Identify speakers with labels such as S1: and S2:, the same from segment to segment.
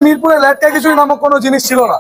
S1: মিরপুরে লেটকা খিচুড়ি নামক কোনো জিনিস ছিল না।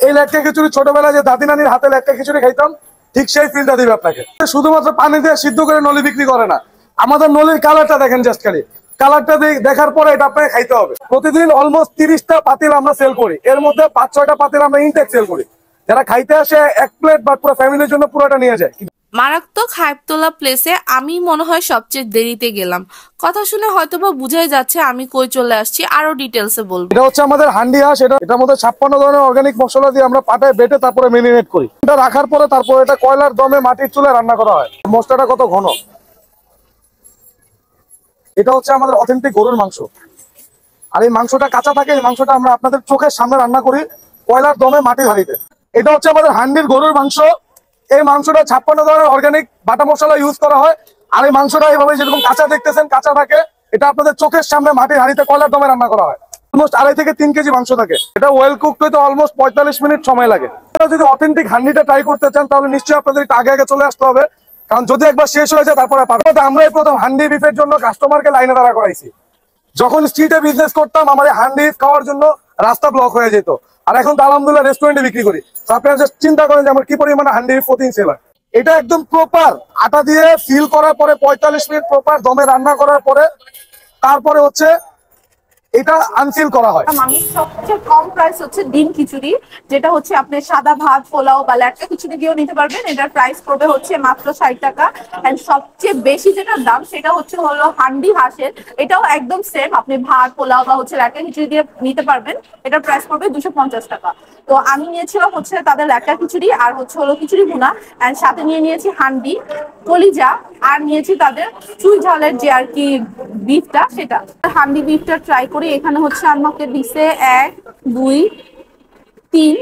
S1: এই লেটকা খিচুড়ি ছোটবেলায় যে দাদি নানির হাতে লেটকা খিচুড়ি খাইতাম, ঠিক সেই ফিলটা দিবে আপনাকে। শুধুমাত্র পানি দিয়ে সিদ্ধ করে নলি বিক্রি করে না, আমাদের নলির কালারটা দেখেন, জাস্ট খালি কালারটা দেখার পরে এটা আপনাকে খাইতে হবে। প্রতিদিন অলমোস্ট 30টা পাতিল আমরা সেল করি, এর মধ্যে 5-6টা পাতিল আমরা ইনটেক সেল করি। যারা খাইতে আসে এক প্লেট বা পুরো ফ্যামিলির জন্য পুরোটা নিয়ে যায়।
S2: মারাত্মক হাইপ তোলা প্লেসে আমি মনে হয় সবচেয়ে দেরিতে গেলাম। কথা শুনে হয়তোবা বুঝাই যাচ্ছে আমি কই চলে আসছি, আরো ডিটেলসে বলবো।
S1: এটা হচ্ছে আমাদের হান্ডি হাঁস। এটার মধ্যে 56 ধরনের অর্গানিক মশলা দিয়ে আমরা পাটায় বেটে তারপরে মেরিনেট করি। এটা রাখার পরে তারপরে এটা কয়লার দমে মাটির চুলায় রান্না করা হয়। মশলাটা কত ঘন। এটা হচ্ছে আমাদের অথেন্টিক গরুর মাংস। আর এই মাংসটা কাঁচা থাকে, এই মাংসটা আমরা আপনাদের চোখের সামনে রান্না করি কয়লার দমে মাটির হাঁড়িতে। এটা হচ্ছে আমাদের হান্ডির গরুর মাংস। এই মাংসটা 56 ধরনের অর্গানিক বাটা মশলা ইউজ করা হয়। আর এই মাংসটা এইভাবে যেরকম কাঁচা দেখতেছেন কাঁচা থাকে, এটা আপনাদের চোখের সামনে মাটির হাঁড়িতে কয়লার দমে রান্না করা হয়। অলমোস্ট 2.5 থেকে 3 কেজি মাংস থাকে। এটা ওয়েল কুকড হইতে অলমোস্ট 45 মিনিট সময় লাগে। যদি অথেন্টিক হান্ডিটা ট্রাই করতে চান তাহলে নিশ্চয়ই আপনাদের একটু আগে আগে চলে আসতে হবে, কারণ যদি একবার শেষ হয়ে যায় তারপরে পাবেন। আমরা এই প্রথম হান্ডি বিফের জন্য কাস্টমারকে লাইনে দাঁড়া করাইছি। যখন স্ট্রিটে বিজনেস করতাম আমার এই হান্ডি খাওয়ার জন্য রাস্তা ব্লক হয়ে যেত, আর এখন তো আলহামদুলিল্লাহ রেস্টুরেন্টে বিক্রি করি। তো আপনারা জাস্ট চিন্তা করেন যে আমার কি পরিমাণে হান্ডি প্রতিদিন সেল হয়। এটা একদম প্রপার আটা দিয়ে ফিল করার পরে 45 মিনিট প্রপার দমে রান্না করার পরে তারপরে হচ্ছে এটা আনসিল করা হয়।
S3: মানুষ সবচেয়ে কম প্রাইস হচ্ছে ডিম খিচুড়ি, যেটা হচ্ছে আপনি সাদা ভাত পোলাও বা ল্যাটকা খিচুড়ি দিয়েও নিতে পারবেন। এটার প্রাইস পড়বে হচ্ছে মাত্র 60 টাকা। এন্ড সবচেয়ে বেশি যেটার দাম সেটা হলো হান্ডি হাঁসের। এটাও একদম সেম, আপনি ভাত পোলাও বা হচ্ছে ল্যাটকা খিচুড়ি দিয়ে নিতে পারবেন। এটার প্রাইস পড়বে 250 টাকা। তো আমি নিয়েছিলাম হচ্ছে তাদের ল্যাটকা খিচুড়ি আর হলো খিচুড়ি ভুনা, এন্ড সাথে নিয়েছি হান্ডি কলিজা, আর নিয়েছি তাদের চুই ঝালের যে আর কি বিফটা, সেটা। হান্ডি বিফটা ট্রাই করি। এখানে হচ্ছে আমাকে দিছে 1 2 3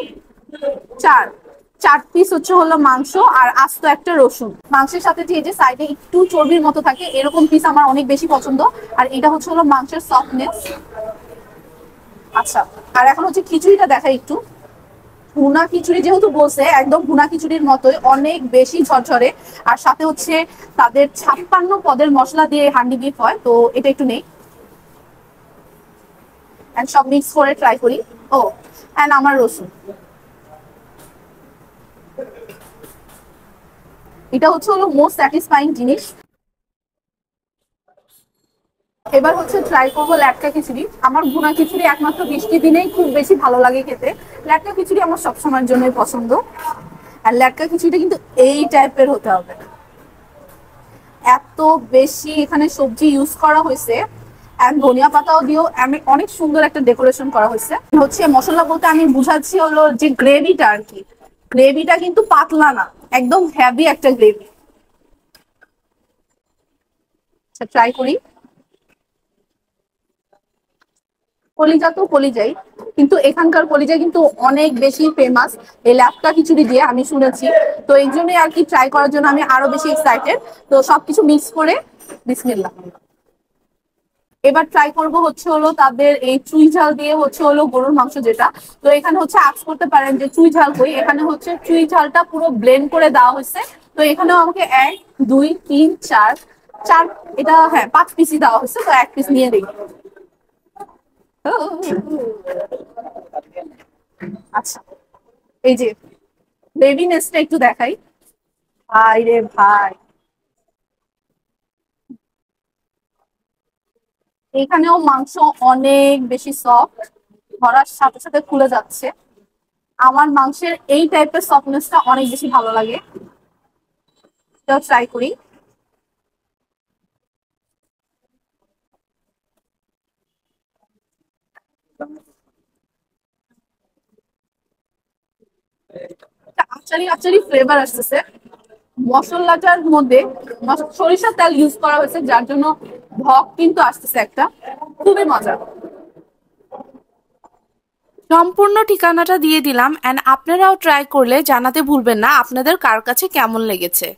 S3: 4 পিস হলো মাংস আর আস্ত একটা রসুন। মাংসের সাথে যে সাইডে একটু চর্বির মতো থাকে এরকম পিস আমার অনেক বেশি পছন্দ। আর এটা হলো মাংসের সফটনেস। আচ্ছা, আর এখন হচ্ছে খিচুড়িটা দেখাই একটু। ভুনা খিচুড়ি যেহেতু বলছে, একদম ভুনা খিচুড়ির মতোই অনেক বেশি ঝরঝরে। আর সাথে হচ্ছে তাদের 56 পদের মশলা দিয়ে হান্ডি বিফ হয়। তো এটা একটু নেই, সব মিক্স করে ট্রাই করি। এন্ড আমার রসুন, এটা হলো মোস্ট স্যাটিসফাইং জিনিস। এবার ট্রাই করবো ল্যাটকা খিচুড়ি। আমার ভুনা খিচুড়ি একমাত্র বৃষ্টির দিনেই খুব বেশি ভালো লাগে খেতে। ল্যাটকা খিচুড়ি আমার সবসময়ের জন্যই পছন্দ। আর ল্যাটকা খিচুড়িটা কিন্তু এই টাইপের হতে হবে। এত বেশি এখানে সবজি ইউজ করা হয়েছে, ধনিয়া পাতাও দিয়েও অনেক সুন্দর একটা ডেকোরেশন করা হয়েছে। মশলা বলতে আমি বুঝাচ্ছি হলো যে গ্রেভিটা আর কি। গ্রেভিটা কিন্তু পাতলা না, একদম হেভি একটা গ্রেভি। ট্রাই করি। কলিজা তো কলিজাই, কিন্তু এখানকার কলিজা কিন্তু অনেক বেশি ফেমাস এই ল্যাটকা খিচুড়ি দিয়ে আমি শুনেছি। তো এই জন্যই আর কি ট্রাই করার জন্য আমি আরো বেশি এক্সাইটেড। তো সবকিছু মিক্স করে বিসমিল্লাহ। এবার ট্রাই করবো হলো তাদের এই চুই ঝাল দিয়ে হলো গরুর মাংস, যেটা। তো এখানে আস্ক করতে পারেন যে চুই ঝাল কই। এখানে চুই ঝালটা পুরো ব্লেন্ড করে দেওয়া হয়েছে। তো এখানেও আমাকে 1 2 3 4 এটা 5 পিসই দেওয়া হয়েছে। তো 1 পিস নিয়ে দেখি। আচ্ছা, এই যে গ্রেভিনেসটা একটু দেখাই। ভাই রে ভাই, এখানেও মাংস অনেক বেশি সফট, ধরার সাথে সাথে খুলে যাচ্ছে। আমার মাংসের এই টাইপের সফটনেসটা অনেক বেশি ভালো লাগে। এটাও ট্রাই করি। আচারি আচারি ফ্লেভার আসতেছে। মশলাটার মধ্যে সরিষার তেল ইউজ করা হয়েছে, যার জন্য ভক কিন্তু আসতেছে একটা। খুবই মজা।
S2: সম্পূর্ণ ঠিকানাটা দিয়ে দিলাম, এন্ড আপনারাও ট্রাই করলে জানাতে ভুলবেন না আপনাদের কার কাছে কেমন লেগেছে।